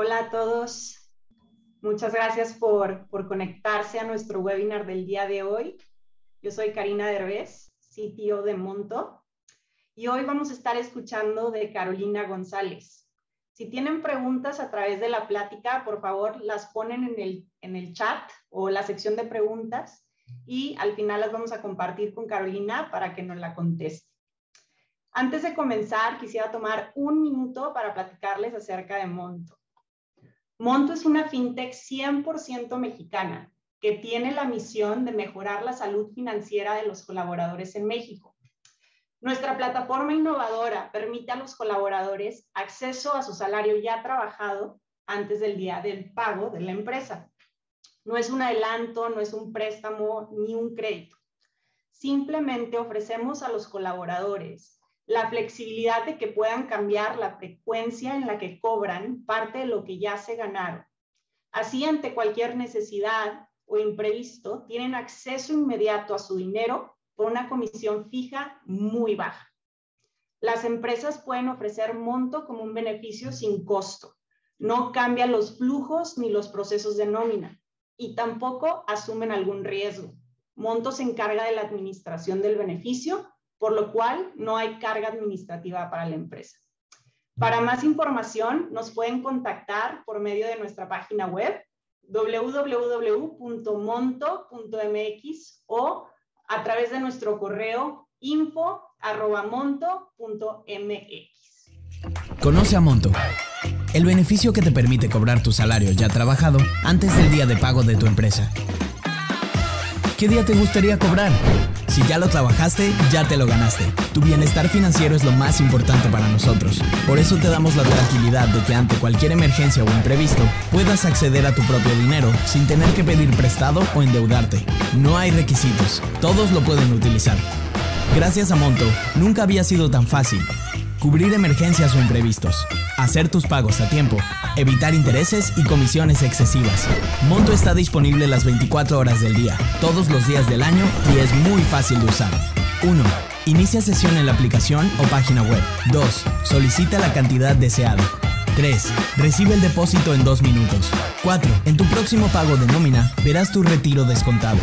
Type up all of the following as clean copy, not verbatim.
Hola a todos. Muchas gracias por conectarse a nuestro webinar del día de hoy. Yo soy Karina Derbez, CTO de Monto, y hoy vamos a estar escuchando de Carolina González. Si tienen preguntas a través de la plática, por favor, las ponen en el chat o la sección de preguntas y al final las vamos a compartir con Carolina para que nos la conteste. Antes de comenzar, quisiera tomar un minuto para platicarles acerca de Monto. Monto es una fintech 100% mexicana que tiene la misión de mejorar la salud financiera de los colaboradores en México. Nuestra plataforma innovadora permite a los colaboradores acceso a su salario ya trabajado antes del día del pago de la empresa. No es un adelanto, no es un préstamo ni un crédito. Simplemente ofrecemos a los colaboradores la flexibilidad de que puedan cambiar la frecuencia en la que cobran parte de lo que ya se ganaron. Así, ante cualquier necesidad o imprevisto, tienen acceso inmediato a su dinero por una comisión fija muy baja. Las empresas pueden ofrecer Monto como un beneficio sin costo. No cambian los flujos ni los procesos de nómina y tampoco asumen algún riesgo. Monto se encarga de la administración del beneficio, por lo cual no hay carga administrativa para la empresa. Para más información, nos pueden contactar por medio de nuestra página web www.monto.mx o a través de nuestro correo info@monto.mx. Conoce a Monto, el beneficio que te permite cobrar tu salario ya trabajado antes del día de pago de tu empresa. ¿Qué día te gustaría cobrar? Si ya lo trabajaste, ya te lo ganaste. Tu bienestar financiero es lo más importante para nosotros. Por eso te damos la tranquilidad de que ante cualquier emergencia o imprevisto, puedas acceder a tu propio dinero sin tener que pedir prestado o endeudarte. No hay requisitos, todos lo pueden utilizar. Gracias a Monto, nunca había sido tan fácil. Cubrir emergencias o imprevistos, hacer tus pagos a tiempo, evitar intereses y comisiones excesivas. Monto está disponible las 24 horas del día, todos los días del año y es muy fácil de usar. 1. Inicia sesión en la aplicación o página web. 2. Solicita la cantidad deseada. 3. Recibe el depósito en 2 minutos. 4. En tu próximo pago de nómina, verás tu retiro descontado.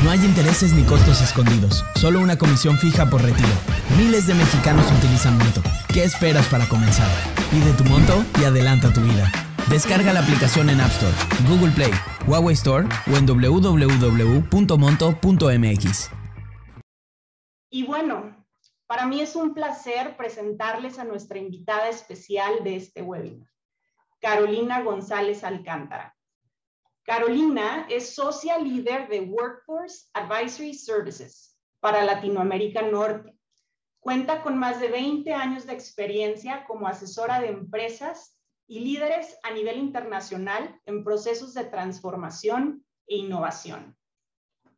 No hay intereses ni costos escondidos, solo una comisión fija por retiro. Miles de mexicanos utilizan Monto. ¿Qué esperas para comenzar? Pide tu Monto y adelanta tu vida. Descarga la aplicación en App Store, Google Play, Huawei Store o en www.monto.mx. Y bueno, para mí es un placer presentarles a nuestra invitada especial de este webinar, Carolina González Alcántara. Carolina es socia líder de Workforce Advisory Services para Latinoamérica Norte. Cuenta con más de 20 años de experiencia como asesora de empresas y líderes a nivel internacional en procesos de transformación e innovación.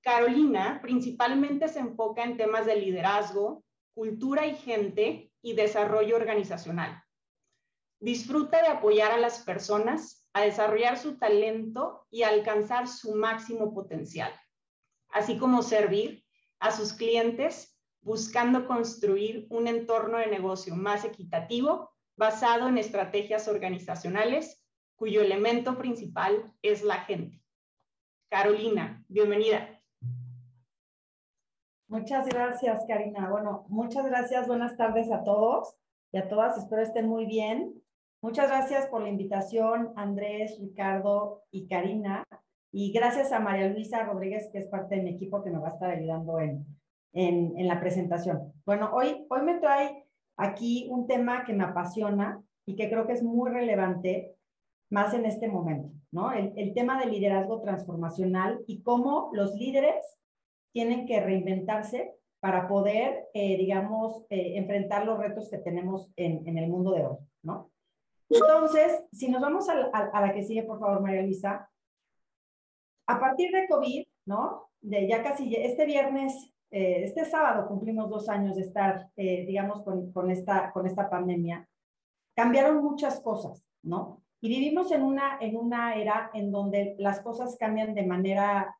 Carolina principalmente se enfoca en temas de liderazgo, cultura y gente y desarrollo organizacional. Disfruta de apoyar a las personas a desarrollar su talento y a alcanzar su máximo potencial, así como servir a sus clientes buscando construir un entorno de negocio más equitativo basado en estrategias organizacionales cuyo elemento principal es la gente. Carolina, bienvenida. Muchas gracias, Karina. Bueno, muchas gracias. Buenas tardes a todos y a todas. Espero estén muy bien. Muchas gracias por la invitación, Andrés, Ricardo y Karina. Y gracias a María Luisa Rodríguez, que es parte de mi equipo, que me va a estar ayudando en la presentación. Bueno, hoy me trae aquí un tema que me apasiona y que creo que es muy relevante, más en este momento, ¿no? El tema del liderazgo transformacional y cómo los líderes tienen que reinventarse para poder, enfrentar los retos que tenemos en el mundo de hoy, ¿no? Entonces, si nos vamos a la que sigue, por favor, María Luisa. A partir de COVID, ¿no? De ya casi, este viernes, este sábado cumplimos 2 años de estar, con esta pandemia. Cambiaron muchas cosas, ¿no? Y vivimos en una era en donde las cosas cambian de manera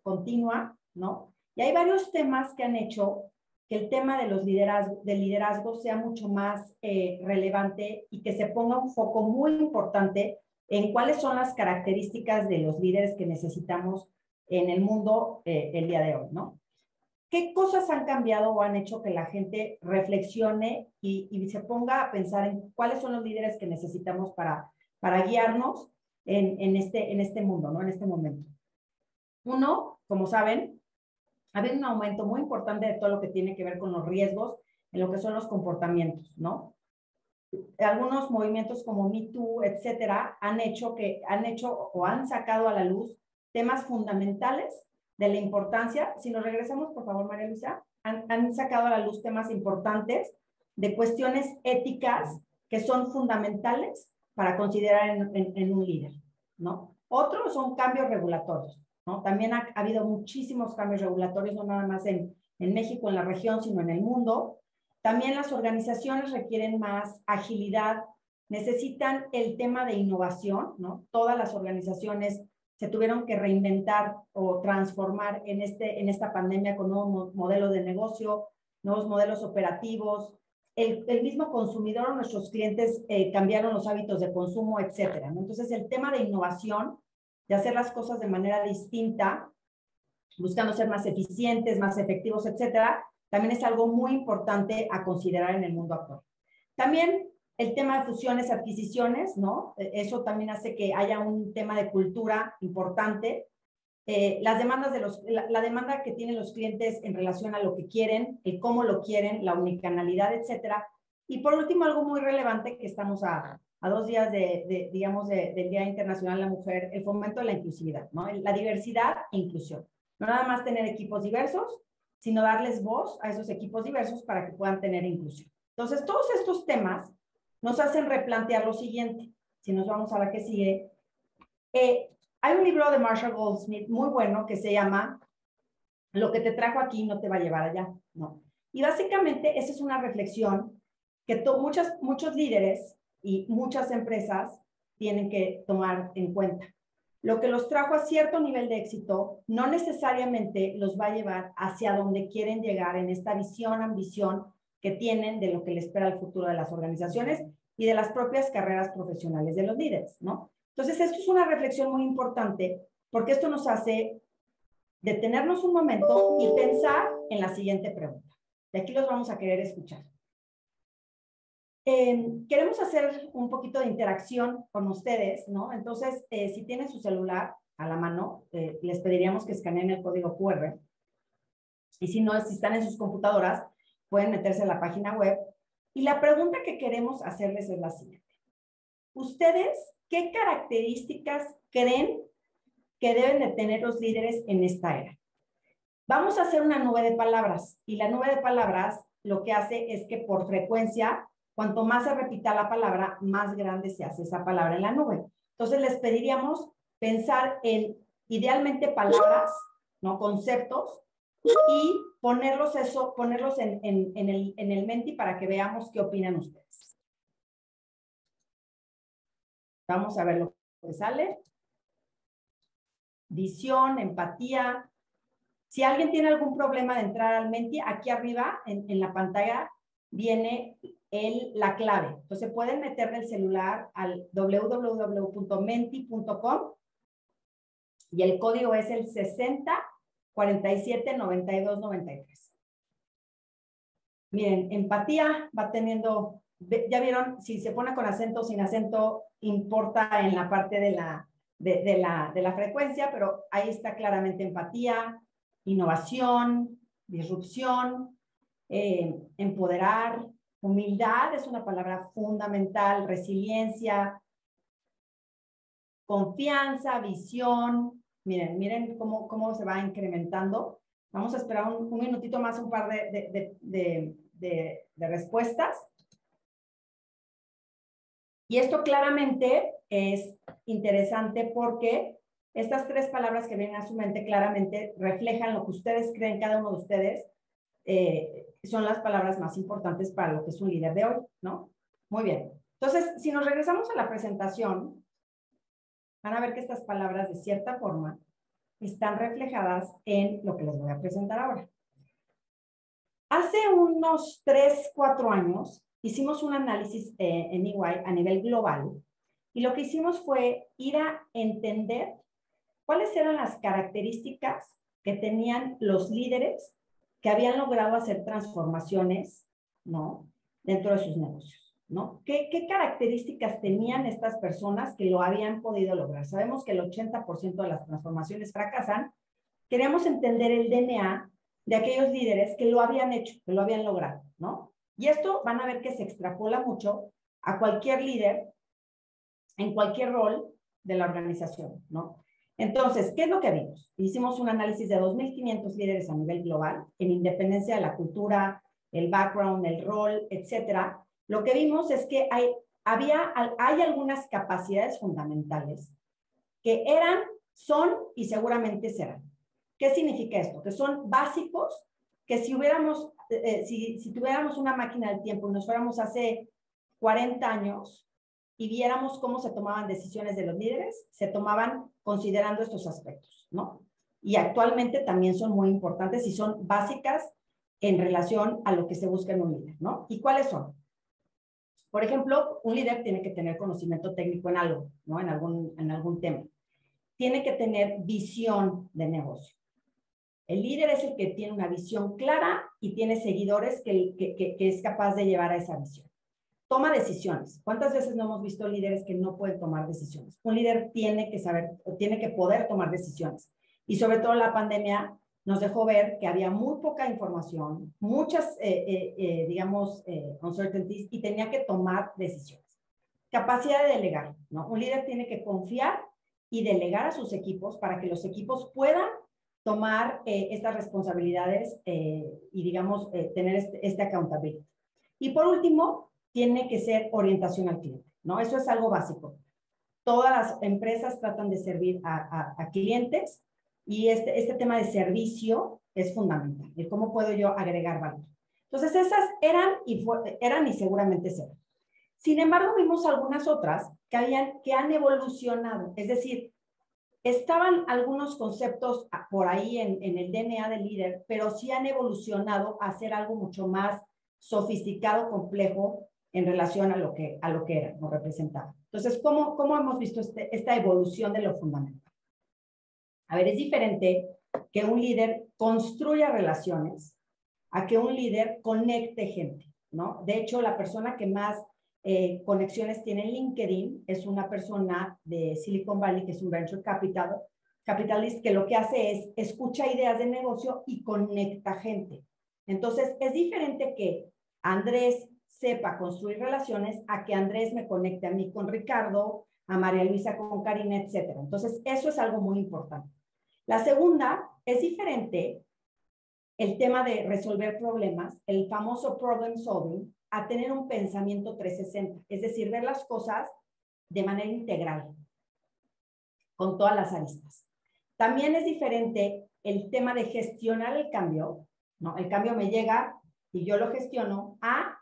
continua, ¿no? Y hay varios temas que han hecho que el tema de del liderazgo sea mucho más relevante y que se ponga un foco muy importante en cuáles son las características de los líderes que necesitamos en el mundo el día de hoy, ¿no? ¿Qué cosas han cambiado o han hecho que la gente reflexione y se ponga a pensar en cuáles son los líderes que necesitamos para guiarnos en este mundo, ¿no? En este momento. Uno, como saben, ha habido un aumento muy importante de todo lo que tiene que ver con los riesgos en lo que son los comportamientos, ¿no? Algunos movimientos como Me Too, etcétera, han hecho o han sacado a la luz temas fundamentales de la importancia. Si nos regresamos, por favor, María Luisa, han sacado a la luz temas importantes de cuestiones éticas que son fundamentales para considerar en un líder, ¿no? Otros son cambios regulatorios, ¿no? También ha habido muchísimos cambios regulatorios, no nada más en México, en la región, sino en el mundo. También las organizaciones requieren más agilidad, necesitan el tema de innovación, ¿no? Todas las organizaciones se tuvieron que reinventar o transformar en esta pandemia con nuevos modelos de negocio, nuevos modelos operativos. El mismo consumidor o nuestros clientes cambiaron los hábitos de consumo, etcétera, ¿no? Entonces, el tema de innovación, de hacer las cosas de manera distinta, buscando ser más eficientes, más efectivos, etcétera, también es algo muy importante a considerar en el mundo actual. También el tema de fusiones, adquisiciones, ¿no? Eso también hace que haya un tema de cultura importante. Las demandas la demanda que tienen los clientes en relación a lo que quieren, el cómo lo quieren, la unicanalidad, etcétera. Y por último, algo muy relevante, que estamos a 2 días del Día Internacional de la Mujer, el fomento de la inclusividad, ¿no? La diversidad e inclusión. No nada más tener equipos diversos, sino darles voz a esos equipos diversos para que puedan tener inclusión. Entonces, todos estos temas nos hacen replantear lo siguiente. Si nos vamos a la que sigue, hay un libro de Marshall Goldsmith muy bueno que se llama Lo que te trajo aquí no te va a llevar allá, ¿no? Y básicamente esa es una reflexión que muchos líderes y muchas empresas tienen que tomar en cuenta. Lo que los trajo a cierto nivel de éxito no necesariamente los va a llevar hacia donde quieren llegar en esta visión, ambición que tienen de lo que les espera el futuro de las organizaciones y de las propias carreras profesionales de los líderes, ¿no? Entonces, esto es una reflexión muy importante porque esto nos hace detenernos un momento y pensar en la siguiente pregunta. Y aquí los vamos a querer escuchar. Queremos hacer un poquito de interacción con ustedes, ¿no? Entonces, si tienen su celular a la mano, les pediríamos que escaneen el código QR. Y si no, si están en sus computadoras, pueden meterse a la página web. Y la pregunta que queremos hacerles es la siguiente. ¿Ustedes qué características creen que deben de tener los líderes en esta era? Vamos a hacer una nube de palabras. Y la nube de palabras lo que hace es que por frecuencia, cuanto más se repita la palabra, más grande se hace esa palabra en la nube. Entonces, les pediríamos pensar en, idealmente, palabras, ¿no? Conceptos, y ponerlos en el Menti para que veamos qué opinan ustedes. Vamos a ver lo que sale. Visión, empatía. Si alguien tiene algún problema de entrar al Menti, aquí arriba en la pantalla viene la clave. Entonces pueden meterle el celular al www.menti.com y el código es el 60479293. Miren, empatía va teniendo, ya vieron, si se pone con acento o sin acento, importa en la parte de la frecuencia, pero ahí está claramente empatía, innovación, disrupción, empoderar, humildad es una palabra fundamental, resiliencia, confianza, visión. Miren cómo se va incrementando. Vamos a esperar un minutito más, un par de respuestas. Y esto claramente es interesante porque estas 3 palabras que vienen a su mente claramente reflejan lo que ustedes creen, cada uno de ustedes, son las palabras más importantes para lo que es un líder de hoy, ¿no? Muy bien. Entonces, si nos regresamos a la presentación, van a ver que estas palabras, de cierta forma, están reflejadas en lo que les voy a presentar ahora. Hace unos 3, 4 años, hicimos un análisis en EY a nivel global Y lo que hicimos fue ir a entender cuáles eran las características que tenían los líderes que habían logrado hacer transformaciones, ¿no?, dentro de sus negocios, ¿no? ¿Qué características tenían estas personas que lo habían podido lograr? Sabemos que el 80% de las transformaciones fracasan. Queríamos entender el DNA de aquellos líderes que lo habían hecho, que lo habían logrado, ¿no? Y esto van a ver que se extrapola mucho a cualquier líder en cualquier rol de la organización, ¿no? Entonces, ¿qué es lo que vimos? Hicimos un análisis de 2.500 líderes a nivel global, en independencia de la cultura, el background, el rol, etcétera. Lo que vimos es que hay algunas capacidades fundamentales que eran, son y seguramente serán. ¿Qué significa esto? Que son básicos, que si tuviéramos una máquina del tiempo y nos fuéramos hace 40 años y viéramos cómo se tomaban decisiones de los líderes, se tomaban considerando estos aspectos, ¿no? Y actualmente también son muy importantes y son básicas en relación a lo que se busca en un líder, ¿no? ¿Y cuáles son? Por ejemplo, un líder tiene que tener conocimiento técnico en algo, ¿no? En algún tema. Tiene que tener visión de negocio. El líder es el que tiene una visión clara y tiene seguidores que es capaz de llevar a esa visión. Toma decisiones. ¿Cuántas veces no hemos visto líderes que no pueden tomar decisiones? Un líder tiene que saber, tiene que poder tomar decisiones. Y sobre todo la pandemia nos dejó ver que había muy poca información, muchas, uncertainties, y tenía que tomar decisiones. Capacidad de delegar, ¿no? Un líder tiene que confiar y delegar a sus equipos para que los equipos puedan tomar estas responsabilidades y, digamos, tener este accountability. Y por último, tiene que ser orientación al cliente, ¿no? Eso es algo básico. Todas las empresas tratan de servir a clientes y este tema de servicio es fundamental. ¿Y cómo puedo yo agregar valor? Entonces, esas eran y seguramente serán. Sin embargo, vimos algunas otras que han evolucionado. Es decir, estaban algunos conceptos por ahí en el DNA del líder, pero sí han evolucionado a ser algo mucho más sofisticado, complejo, en relación a lo que era o representaba. Entonces, ¿cómo hemos visto esta evolución de lo fundamental? A ver, es diferente que un líder construya relaciones a que un líder conecte gente, ¿no? De hecho, la persona que más conexiones tiene en LinkedIn es una persona de Silicon Valley, que es un venture capitalist, que lo que hace es escucha ideas de negocio y conecta gente. Entonces, es diferente que Andrés sepa construir relaciones a que Andrés me conecte a mí con Ricardo, a María Luisa con Karina, etc. Entonces, eso es algo muy importante. La segunda, es diferente el tema de resolver problemas, el famoso problem solving, a tener un pensamiento 360, es decir, ver las cosas de manera integral, con todas las aristas. También es diferente el tema de gestionar el cambio, ¿no? El cambio me llega y yo lo gestiono, a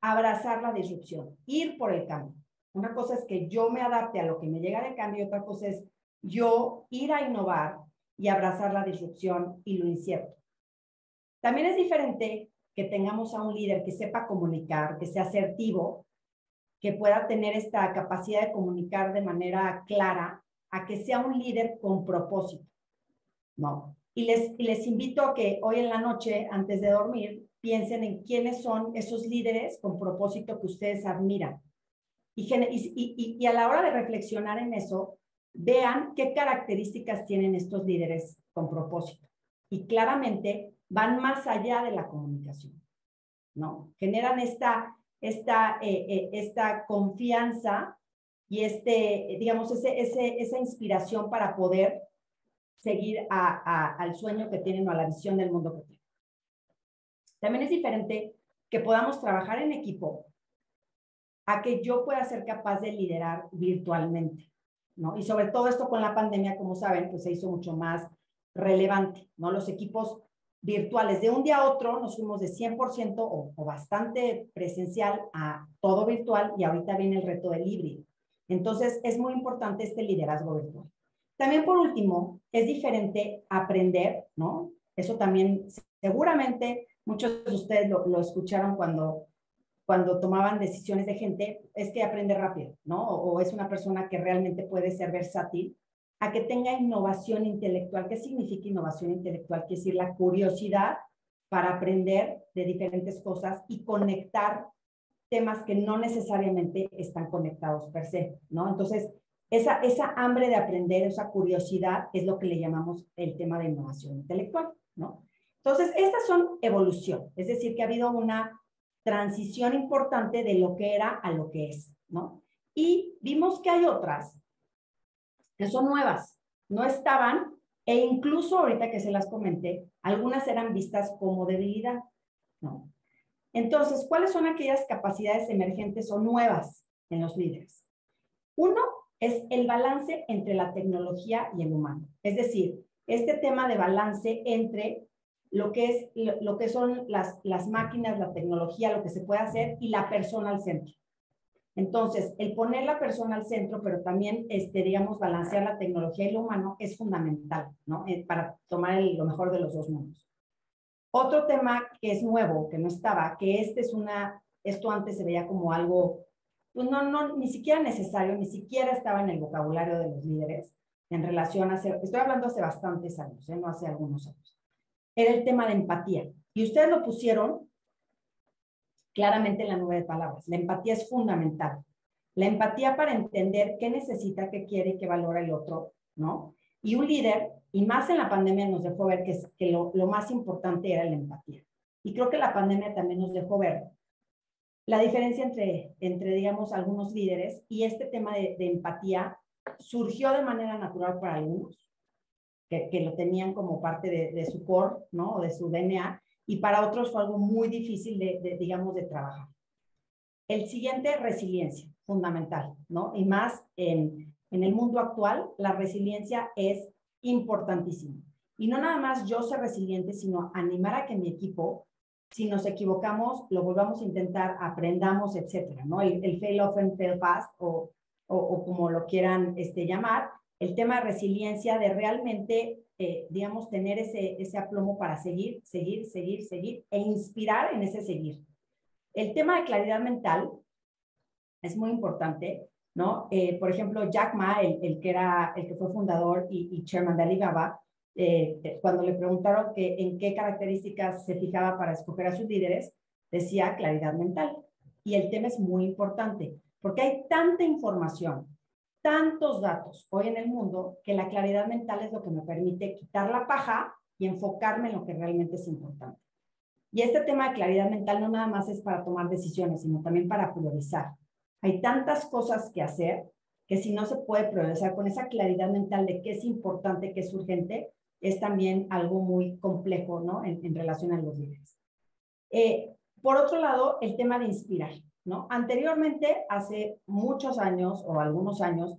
abrazar la disrupción, ir por el cambio. Una cosa es que yo me adapte a lo que me llega de cambio, y otra cosa es yo ir a innovar y abrazar la disrupción y lo incierto. También es diferente que tengamos a un líder que sepa comunicar, que sea asertivo, que pueda tener esta capacidad de comunicar de manera clara, a que sea un líder con propósito, ¿no? Y les invito a que hoy en la noche, antes de dormir, piensen en quiénes son esos líderes con propósito que ustedes admiran. Y a la hora de reflexionar en eso, vean qué características tienen estos líderes con propósito. Y claramente van más allá de la comunicación, ¿no? Generan esta confianza y digamos, esa inspiración para poder seguir al sueño que tienen o a la visión del mundo que tienen. También es diferente que podamos trabajar en equipo a que yo pueda ser capaz de liderar virtualmente, ¿no? Y sobre todo esto con la pandemia, como saben, pues se hizo mucho más relevante, ¿no? Los equipos virtuales, de un día a otro nos fuimos de 100% o bastante presencial a todo virtual, y ahorita viene el reto del híbrido. Entonces, es muy importante este liderazgo virtual. También, por último, es diferente aprender, ¿no? Eso también seguramente muchos de ustedes lo escucharon cuando cuando tomaban decisiones de gente, es que aprende rápido, ¿no? O es una persona que realmente puede ser versátil, a que tenga innovación intelectual. ¿Qué significa innovación intelectual? Quiere decir la curiosidad para aprender de diferentes cosas y conectar temas que no necesariamente están conectados per se, ¿no? Entonces, esa hambre de aprender, esa curiosidad, es lo que le llamamos el tema de innovación intelectual, ¿no? Entonces, estas son evolución, es decir, que ha habido una transición importante de lo que era a lo que es, ¿no? Y vimos que hay otras que son nuevas, no estaban, e incluso ahorita que se las comenté, algunas eran vistas como debilidad, ¿no? Entonces, ¿cuáles son aquellas capacidades emergentes o nuevas en los líderes? Uno es el balance entre la tecnología y el humano. Es decir, este tema de balance entre lo que son las máquinas, la tecnología, lo que se puede hacer y la persona al centro. Entonces, el poner la persona al centro, pero también, digamos, balancear la tecnología y lo humano es fundamental, ¿no? Para tomar lo mejor de los dos mundos. Otro tema que es nuevo, que no estaba, que esto antes se veía como algo, pues ni siquiera necesario, ni siquiera estaba en el vocabulario de los líderes en relación a, estoy hablando hace bastantes años, no hace algunos años, era el tema de empatía. Y ustedes lo pusieron claramente en la nube de palabras. La empatía es fundamental. La empatía para entender qué necesita, qué quiere y qué valora el otro, ¿no? Y un líder, y más en la pandemia, nos dejó ver que lo más importante era la empatía. Y creo que la pandemia también nos dejó ver la diferencia entre digamos, algunos líderes, y este tema de empatía surgió de manera natural para algunos, que lo tenían como parte de su core, ¿no? O de su DNA, y para otros fue algo muy difícil digamos, de trabajar. El siguiente, resiliencia, fundamental, ¿no? Y más en el mundo actual, la resiliencia es importantísima. Y no nada más yo ser resiliente, sino animar a que mi equipo, si nos equivocamos, lo volvamos a intentar, aprendamos, etcétera, ¿no? El fail often, fail fast, o como lo quieran llamar, el tema de resiliencia, de realmente, digamos, tener ese aplomo para seguir, e inspirar en ese seguir. El tema de claridad mental es muy importante, ¿no? Por ejemplo, Jack Ma, el que fue fundador y chairman de Alibaba, cuando le preguntaron en qué características se fijaba para escoger a sus líderes, decía claridad mental. Y el tema es muy importante, porque hay tanta información, tantos datos hoy en el mundo, que la claridad mental es lo que me permite quitar la paja y enfocarme en lo que realmente es importante. Y este tema de claridad mental no nada más es para tomar decisiones, sino también para priorizar. Hay tantas cosas que hacer que si no se puede priorizar con esa claridad mental de qué es importante, qué es urgente, es también algo muy complejo, ¿no? En relación a los líderes. Por otro lado, el tema de inspirar, ¿no? Anteriormente, hace muchos años o algunos años,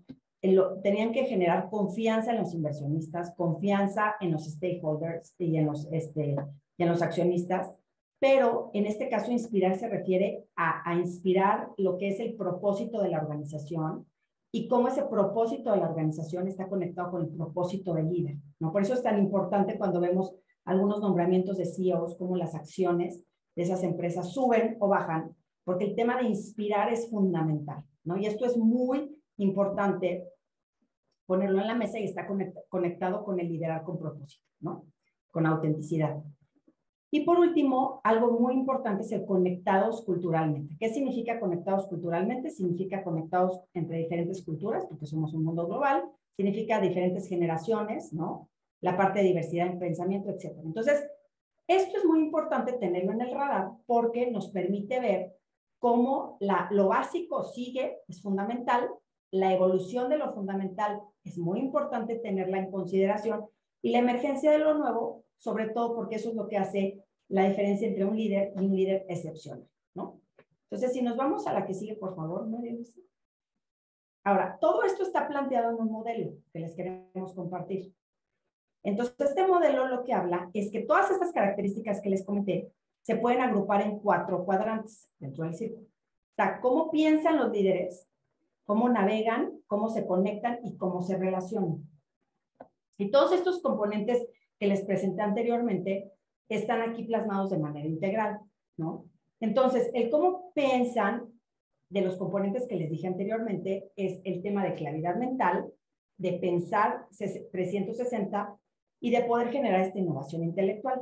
tenían que generar confianza en los inversionistas, confianza en los stakeholders y en los accionistas, pero en este caso inspirar se refiere a inspirar lo que es el propósito de la organización y cómo ese propósito de la organización está conectado con el propósito del líder, ¿no? Por eso es tan importante cuando vemos algunos nombramientos de CEOs, como las acciones de esas empresas suben o bajan, porque el tema de inspirar es fundamental, ¿no? Y esto es muy importante ponerlo en la mesa y está conectado con el liderar con propósito, ¿no? Con autenticidad. Y por último, algo muy importante es el conectados culturalmente. ¿Qué significa conectados culturalmente? Significa conectados entre diferentes culturas, porque somos un mundo global. Significa diferentes generaciones, ¿no? La parte de diversidad en pensamiento, etc. Entonces, esto es muy importante tenerlo en el radar porque nos permite ver cómo lo básico sigue, es fundamental. La evolución de lo fundamental es muy importante tenerla en consideración. Y la emergencia de lo nuevo, sobre todo porque eso es lo que hace la diferencia entre un líder y un líder excepcional, ¿no? Entonces, si nos vamos a la que sigue, por favor, ¿no? Ahora, todo esto está planteado en un modelo que les queremos compartir. Entonces, este modelo lo que habla es que todas estas características que les comenté se pueden agrupar en 4 cuadrantes dentro del círculo. O sea, cómo piensan los líderes, cómo navegan, cómo se conectan y cómo se relacionan. Y todos estos componentes que les presenté anteriormente están aquí plasmados de manera integral, ¿no? Entonces, el cómo piensan de los componentes que les dije anteriormente es el tema de claridad mental, de pensar 360 y de poder generar esta innovación intelectual.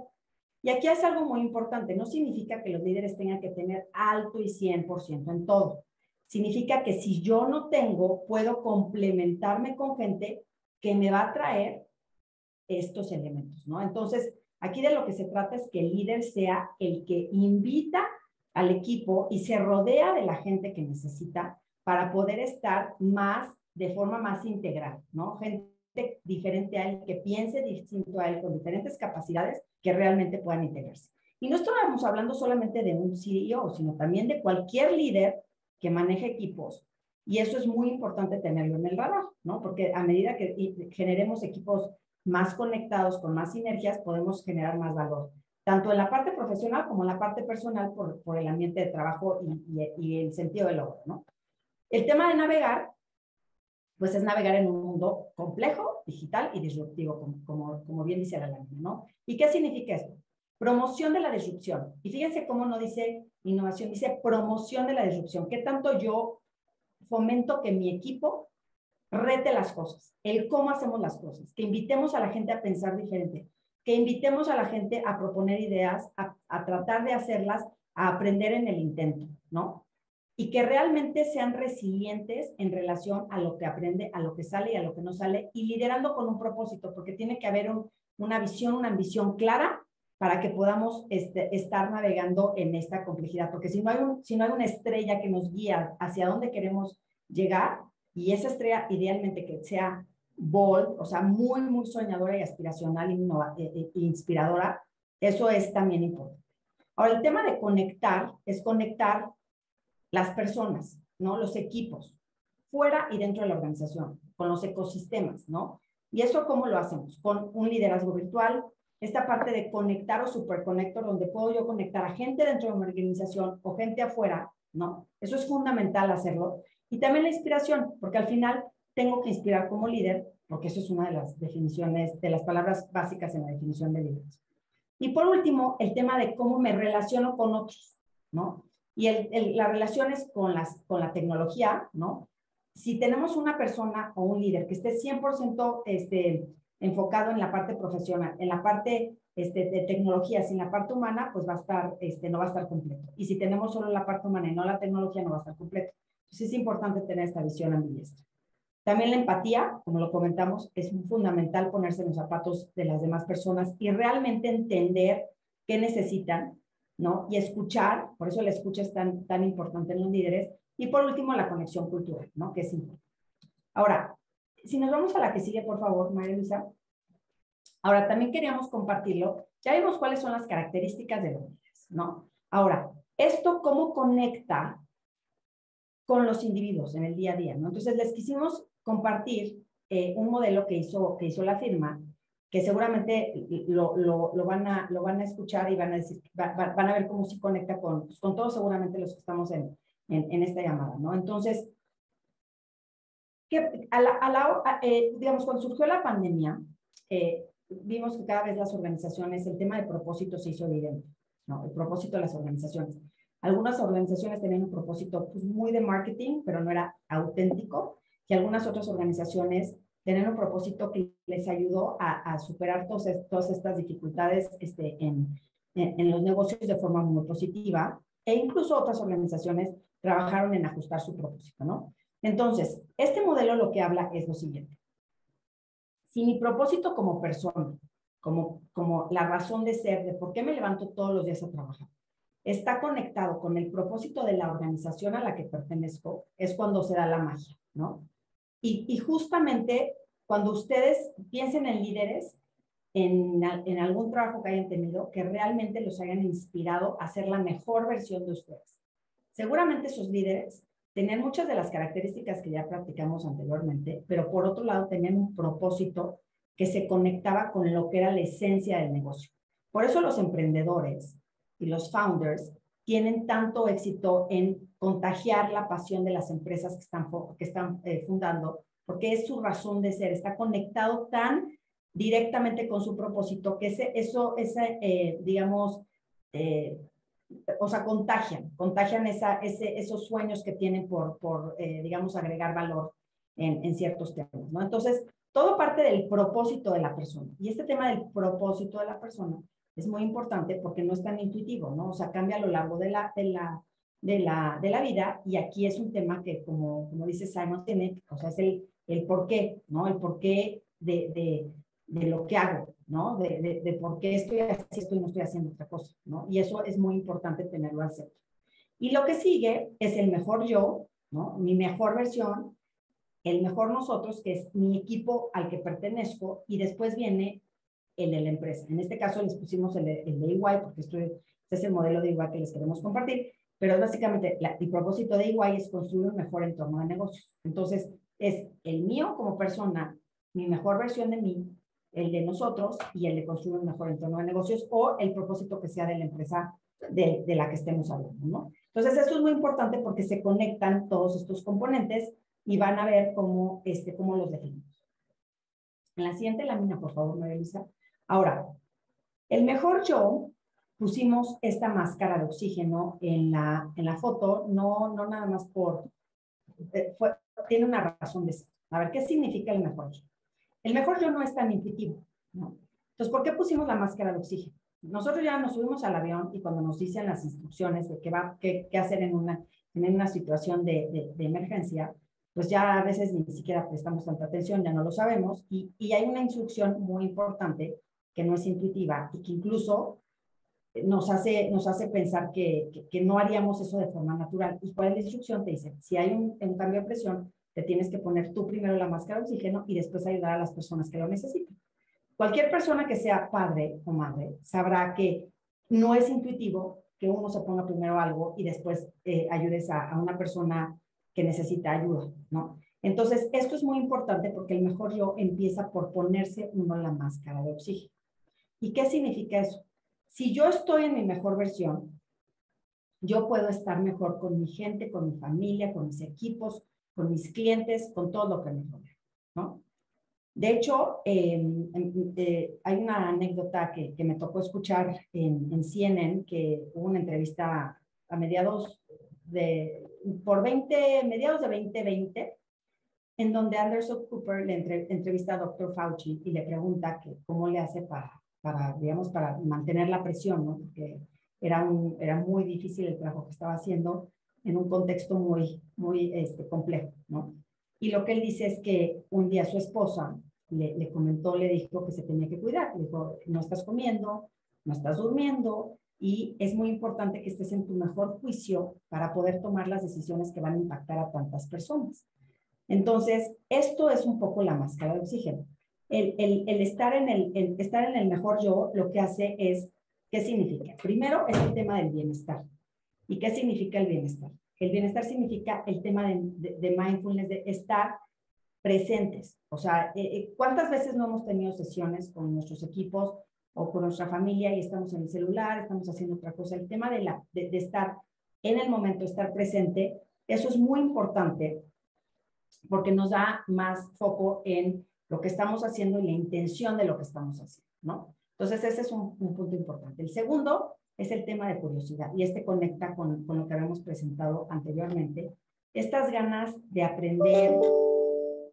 Y aquí es algo muy importante, no significa que los líderes tengan que tener alto y 100% en todo. Significa que si yo no tengo, puedo complementarme con gente que me va a traer estos elementos, ¿no? Entonces, aquí de lo que se trata es que el líder sea el que invita al equipo y se rodea de la gente que necesita para poder estar más, de forma más integral, ¿no? Gente diferente a él, que piense distinto a él, con diferentes capacidades que realmente puedan integrarse. Y no estamos hablando solamente de un CEO, sino también de cualquier líder que maneje equipos. Y eso es muy importante tenerlo en el radar, ¿no? Porque a medida que generemos equipos más conectados, con más sinergias, podemos generar más valor, tanto en la parte profesional como en la parte personal por el ambiente de trabajo y el sentido del logro, ¿no? El tema de navegar, pues es navegar en un mundo complejo, digital y disruptivo, como bien dice la lámina, ¿no? ¿Y qué significa esto? Promoción de la disrupción. Y fíjense cómo no dice innovación, dice promoción de la disrupción. ¿Qué tanto yo fomento que mi equipo rete las cosas, el cómo hacemos las cosas, que invitemos a la gente a pensar diferente, que invitemos a la gente a proponer ideas, a tratar de hacerlas, a aprender en el intento, ¿no? Y que realmente sean resilientes en relación a lo que aprende, a lo que sale y a lo que no sale, y liderando con un propósito, porque tiene que haber una visión, una ambición clara para que podamos estar navegando en esta complejidad, porque si no hay una estrella que nos guía hacia dónde queremos llegar, y esa estrella idealmente que sea bold, o sea, muy, muy soñadora y aspiracional e inspiradora, eso es también importante. Ahora, el tema de conectar es conectar las personas, ¿no? Los equipos, fuera y dentro de la organización, con los ecosistemas, ¿no? ¿Y eso cómo lo hacemos? Con un liderazgo virtual, esta parte de conectar o superconector, donde puedo yo conectar a gente dentro de una organización o gente afuera, ¿no? Eso es fundamental hacerlo. Y también la inspiración, porque al final tengo que inspirar como líder, porque eso es una de las definiciones, de las palabras básicas en la definición de líderes. Y por último, el tema de cómo me relaciono con otros, ¿no? Y las relaciones con la tecnología, ¿no? Si tenemos una persona o un líder que esté 100% enfocado en la parte profesional, en la parte de tecnología, sin la parte humana, pues va a estar, no va a estar completo. Y si tenemos solo la parte humana y no la tecnología, no va a estar completo. Entonces es importante tener esta visión ambidiestra. También la empatía, como lo comentamos, es fundamental ponerse en los zapatos de las demás personas y realmente entender qué necesitan, ¿no? Y escuchar, por eso la escucha es tan importante en los líderes. Y por último, la conexión cultural, ¿no? Que es importante. Ahora, si nos vamos a la que sigue, por favor, María Luisa. Ahora, también queríamos compartirlo. Ya vimos cuáles son las características de los líderes, ¿no? Ahora, ¿esto cómo conecta con los individuos en el día a día, ¿no? Entonces, les quisimos compartir un modelo que hizo la firma, que seguramente lo van a escuchar y van a decir, van a ver cómo se conecta con todos seguramente los que estamos en esta llamada, ¿no? Entonces, digamos, cuando surgió la pandemia, vimos que cada vez las organizaciones, el tema de propósito se hizo evidente, ¿no? El propósito de las organizaciones. Algunas organizaciones tenían un propósito pues, muy de marketing, pero no era auténtico, y algunas otras organizaciones tenían un propósito que les ayudó a superar todas estas dificultades en los negocios de forma muy positiva, e incluso otras organizaciones trabajaron en ajustar su propósito, ¿no? Entonces, este modelo lo que habla es lo siguiente. Si mi propósito como persona, como la razón de ser, de por qué me levanto todos los días a trabajar, está conectado con el propósito de la organización a la que pertenezco, es cuando se da la magia, ¿no? Y justamente cuando ustedes piensen en líderes, en algún trabajo que hayan tenido, que realmente los hayan inspirado a ser la mejor versión de ustedes. Seguramente esos líderes tenían muchas de las características que ya practicamos anteriormente, pero por otro lado tenían un propósito que se conectaba con lo que era la esencia del negocio. Por eso los emprendedores y los founders tienen tanto éxito en contagiar la pasión de las empresas que están fundando, porque es su razón de ser, está conectado tan directamente con su propósito que digamos, o sea, contagian esos sueños que tienen por digamos, agregar valor en ciertos temas, ¿no? Entonces, todo parte del propósito de la persona. Y este tema del propósito de la persona es muy importante porque no es tan intuitivo, ¿no? O sea, cambia a lo largo de la vida, y aquí es un tema que, como dice Simon Sinek, o sea, es el por qué, ¿no? El por qué de lo que hago, ¿no? De por qué estoy haciendo esto y no estoy haciendo otra cosa, ¿no? Y eso es muy importante tenerlo al centro. Y lo que sigue es el mejor yo, ¿no? Mi mejor versión, el mejor nosotros, que es mi equipo al que pertenezco, y después viene el de la empresa. En este caso les pusimos el de EY, porque este es el modelo de EY que les queremos compartir, pero básicamente el propósito de EY es construir un mejor entorno de negocios. Entonces, es el mío como persona, mi mejor versión de mí, el de nosotros y el de construir un mejor entorno de negocios, o el propósito que sea de la empresa de la que estemos hablando, ¿no? Entonces, esto es muy importante porque se conectan todos estos componentes y van a ver cómo los definimos. En la siguiente lámina, por favor, María Luisa. Ahora, el mejor yo, pusimos esta máscara de oxígeno en la foto, no nada más tiene una razón de ser. A ver, ¿qué significa el mejor yo? El mejor yo no es tan intuitivo, ¿no? Entonces, ¿por qué pusimos la máscara de oxígeno? Nosotros ya nos subimos al avión y cuando nos dicen las instrucciones de qué hacer en una situación de emergencia, pues ya a veces ni siquiera prestamos tanta atención, ya no lo sabemos, y hay una instrucción muy importante que no es intuitiva y que incluso nos hace pensar que no haríamos eso de forma natural. ¿Y cuál es la instrucción? Te dice, si hay un cambio de presión, te tienes que poner tú primero la máscara de oxígeno y después ayudar a las personas que lo necesitan. Cualquier persona que sea padre o madre sabrá que no es intuitivo que uno se ponga primero algo y después ayudes a una persona que necesita ayuda, ¿no? Entonces, esto es muy importante porque el mejor yo empieza por ponerse uno la máscara de oxígeno. ¿Y qué significa eso? Si yo estoy en mi mejor versión, yo puedo estar mejor con mi gente, con mi familia, con mis equipos, con mis clientes, con todo lo que me rodea, ¿no? De hecho, hay una anécdota que me tocó escuchar en CNN, que hubo una entrevista a mediados de 2020, en donde Anderson Cooper le entrevista a Dr. Fauci y le pregunta que cómo le hace digamos, para mantener la presión, ¿no? Porque era muy difícil el trabajo que estaba haciendo en un contexto muy complejo, ¿no? Y lo que él dice es que un día su esposa le dijo que se tenía que cuidar. Le dijo, no estás comiendo, no estás durmiendo, y es muy importante que estés en tu mejor juicio para poder tomar las decisiones que van a impactar a tantas personas. Entonces, esto es un poco la máscara de oxígeno. El estar en el mejor yo, lo que hace es, ¿qué significa? Primero es el tema del bienestar. ¿Y qué significa el bienestar? El bienestar significa el tema de mindfulness, de estar presentes. O sea, ¿cuántas veces no hemos tenido sesiones con nuestros equipos o con nuestra familia y estamos en el celular, estamos haciendo otra cosa? El tema de estar en el momento, estar presente, eso es muy importante porque nos da más foco en lo que estamos haciendo y la intención de lo que estamos haciendo, ¿no? Entonces, ese es un punto importante. El segundo es el tema de curiosidad, y conecta con lo que habíamos presentado anteriormente. Estas ganas de aprender,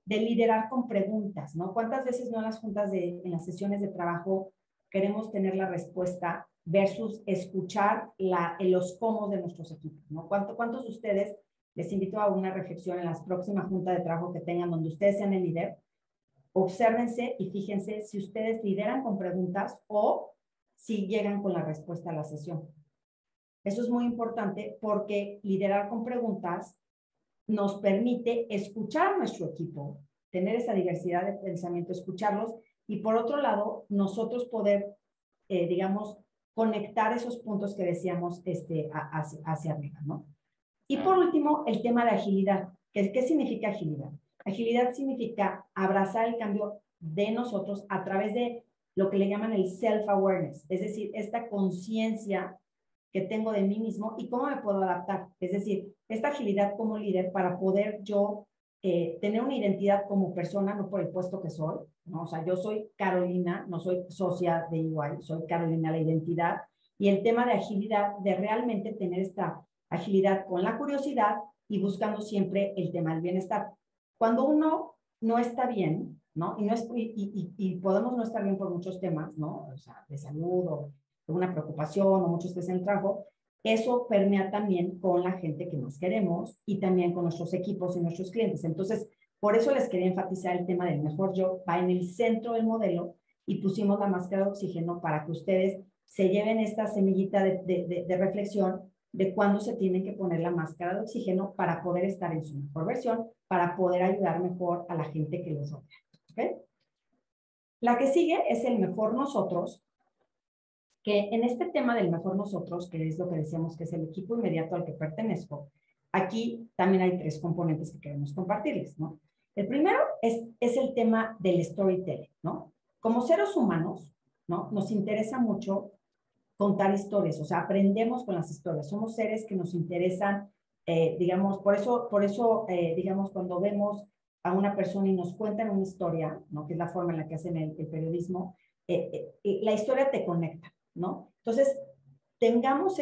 de liderar con preguntas, ¿no? ¿Cuántas veces no en las juntas, en las sesiones de trabajo, queremos tener la respuesta versus escuchar los cómo de nuestros equipos, ¿no? ¿Cuántos de ustedes, les invito a una reflexión en las próximas juntas de trabajo que tengan donde ustedes sean el líder, obsérvense y fíjense si ustedes lideran con preguntas o si llegan con la respuesta a la sesión? Eso es muy importante porque liderar con preguntas nos permite escuchar a nuestro equipo, tener esa diversidad de pensamiento, escucharlos, y por otro lado, nosotros poder, digamos, conectar esos puntos que decíamos hacia arriba, ¿no? Y por último, el tema de agilidad. ¿Qué significa agilidad? Agilidad significa abrazar el cambio de nosotros a través de lo que le llaman el self-awareness, es decir, esta conciencia que tengo de mí mismo y cómo me puedo adaptar. Es decir, esta agilidad como líder para poder yo tener una identidad como persona, no por el puesto que soy, ¿no? O sea, yo soy Carolina, no soy socia de EY, soy Carolina la identidad, Y el tema de agilidad, de realmente tener esta agilidad con la curiosidad y buscando siempre el tema del bienestar. Cuando uno no está bien, ¿no? Y podemos no estar bien por muchos temas, ¿no? O sea, de salud o de una preocupación o mucho estrés en el trabajo, eso permea también con la gente que más queremos y también con nuestros equipos y nuestros clientes. Entonces, por eso les quería enfatizar el tema del mejor yo, va en el centro del modelo y pusimos la máscara de oxígeno para que ustedes se lleven esta semillita de reflexión de cuándo se tienen que poner la máscara de oxígeno para poder estar en su mejor versión, para poder ayudar mejor a la gente que les rodea. ¿Okay? La que sigue es el mejor nosotros, que en este tema del mejor nosotros, que es lo que decíamos que es el equipo inmediato al que pertenezco, aquí también hay 3 componentes que queremos compartirles, ¿no? El primero es el tema del storytelling, ¿no? Como seres humanos, ¿no? Nos interesa mucho contar historias, o sea, aprendemos con las historias, somos seres que nos interesan, digamos, por eso, digamos, cuando vemos a una persona y nos cuentan una historia, ¿no? Que es la forma en la que hacen el periodismo, la historia te conecta, ¿no? Entonces, tengamos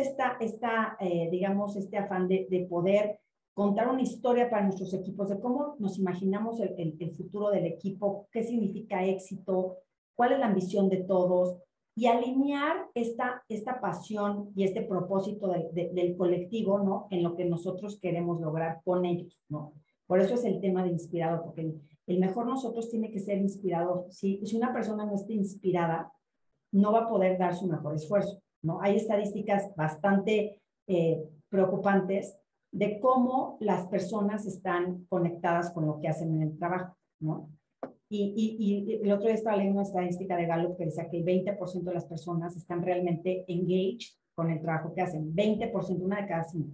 digamos, este afán de poder contar una historia para nuestros equipos, de cómo nos imaginamos el futuro del equipo, qué significa éxito, cuál es la ambición de todos, y alinear esta pasión y este propósito del colectivo, ¿no? En lo que nosotros queremos lograr con ellos, ¿no? Por eso es el tema de inspirador, porque el mejor nosotros tiene que ser inspirador. Si una persona no está inspirada, no va a poder dar su mejor esfuerzo, ¿no? Hay estadísticas bastante preocupantes de cómo las personas están conectadas con lo que hacen en el trabajo, ¿no? Y el otro día estaba leyendo una estadística de Gallup que decía que el 20% de las personas están realmente engaged con el trabajo que hacen, 20%, una de cada 5.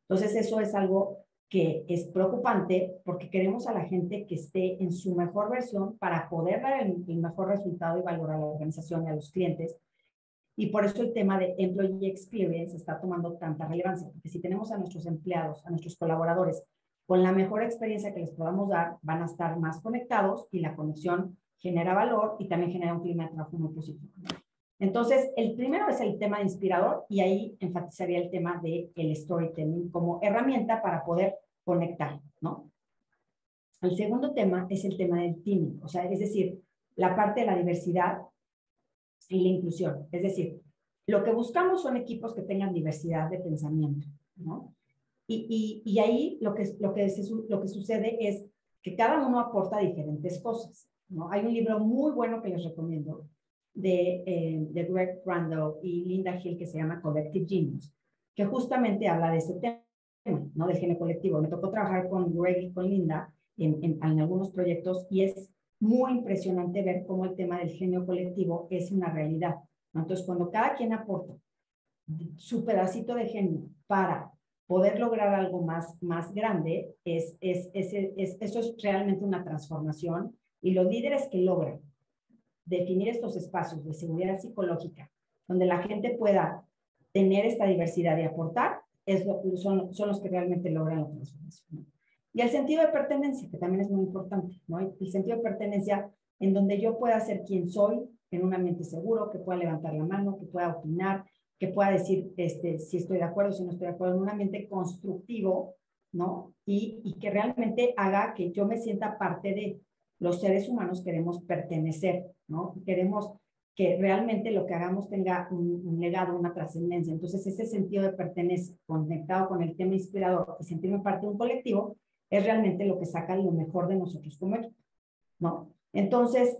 Entonces eso es algo que es preocupante porque queremos a la gente que esté en su mejor versión para poder dar el mejor resultado y valorar a la organización y a los clientes. Y por eso el tema de Employee Experience está tomando tanta relevancia, porque si tenemos a nuestros empleados, a nuestros colaboradores, con la mejor experiencia que les podamos dar, van a estar más conectados y la conexión genera valor y también genera un clima de trabajo muy positivo. Entonces, el primero es el tema de inspirador y ahí enfatizaría el tema del storytelling como herramienta para poder conectar, ¿no? El segundo tema es el tema del teaming, o sea, es decir, la parte de la diversidad y la inclusión. Es decir, lo que buscamos son equipos que tengan diversidad de pensamiento, ¿no? Y ahí lo que sucede es que cada uno aporta diferentes cosas, ¿no? Hay un libro muy bueno que les recomiendo de Greg Randall y Linda Hill que se llama Collective Genius, que justamente habla de ese tema, ¿no? Del genio colectivo. Me tocó trabajar con Greg y con Linda en algunos proyectos y es muy impresionante ver cómo el tema del genio colectivo es una realidad, ¿no? Entonces, cuando cada quien aporta su pedacito de genio para poder lograr algo más grande, eso es realmente una transformación y los líderes que logran definir estos espacios de seguridad psicológica, donde la gente pueda tener esta diversidad y aportar, son los que realmente logran la transformación, ¿no? Y el sentido de pertenencia, que también es muy importante, ¿no? El sentido de pertenencia en donde yo pueda ser quien soy, en un ambiente seguro, que pueda levantar la mano, que pueda opinar, que pueda decir si estoy de acuerdo, si no estoy de acuerdo, en un ambiente constructivo, ¿no? Y que realmente haga que yo me sienta parte de los seres humanos. Queremos pertenecer, ¿no? Queremos que realmente lo que hagamos tenga un legado, una trascendencia. Entonces, ese sentido de pertenecer conectado con el tema inspirador y sentirme parte de un colectivo es realmente lo que saca lo mejor de nosotros como equipo, ¿no? Entonces,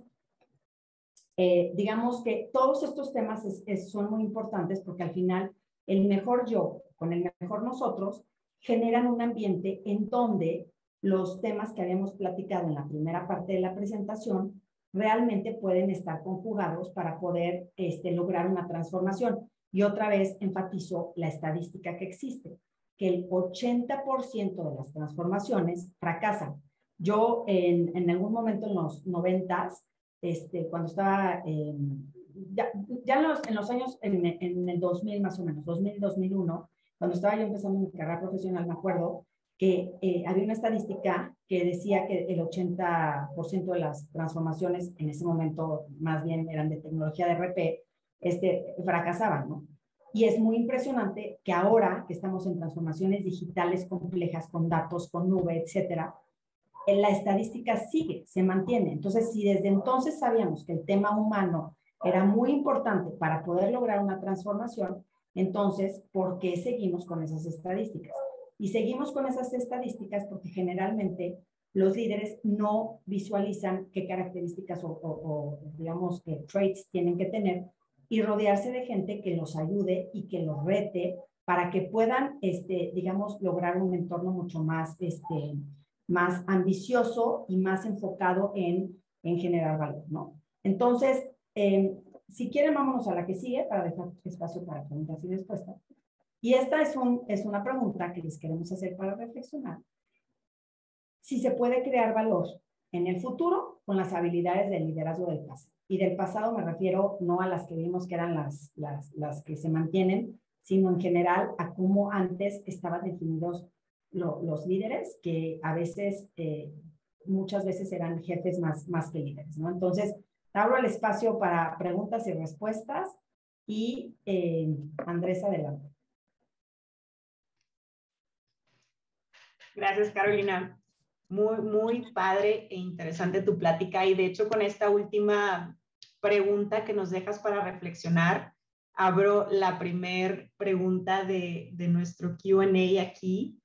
digamos que todos estos temas son muy importantes porque al final el mejor yo con el mejor nosotros generan un ambiente en donde los temas que habíamos platicado en la primera parte de la presentación realmente pueden estar conjugados para poder lograr una transformación. Y otra vez enfatizo la estadística que existe, que el 80% de las transformaciones fracasan. Yo en algún momento en los 90s, cuando estaba ya en los años, en el 2000 más o menos, 2000, 2001, cuando estaba yo empezando mi carrera profesional, me acuerdo que había una estadística que decía que el 80% de las transformaciones en ese momento más bien eran de tecnología de RP, fracasaban, ¿no? Y es muy impresionante que ahora que estamos en transformaciones digitales complejas con datos, con nube, etcétera, la estadística sigue, se mantiene. Entonces, si desde entonces sabíamos que el tema humano era muy importante para poder lograr una transformación, entonces, ¿por qué seguimos con esas estadísticas? Y seguimos con esas estadísticas porque generalmente los líderes no visualizan qué características digamos, traits tienen que tener y rodearse de gente que los ayude y que los rete para que puedan, digamos, lograr un entorno mucho más, más ambicioso y más enfocado en generar valor, ¿no? Entonces, si quieren, vámonos a la que sigue para dejar espacio para preguntas y respuestas. Y esta es una pregunta que les queremos hacer para reflexionar. Si se puede crear valor en el futuro con las habilidades del liderazgo del pasado. Y del pasado me refiero no a las que vimos que eran las que se mantienen, sino en general a cómo antes estaban definidos los líderes, que a veces, muchas veces eran jefes más que líderes, ¿no? Entonces, abro el espacio para preguntas y respuestas y Andrés, adelante. Gracias, Carolina. Muy padre e interesante tu plática y de hecho con esta última pregunta que nos dejas para reflexionar, abro la primer pregunta de nuestro Q&A aquí.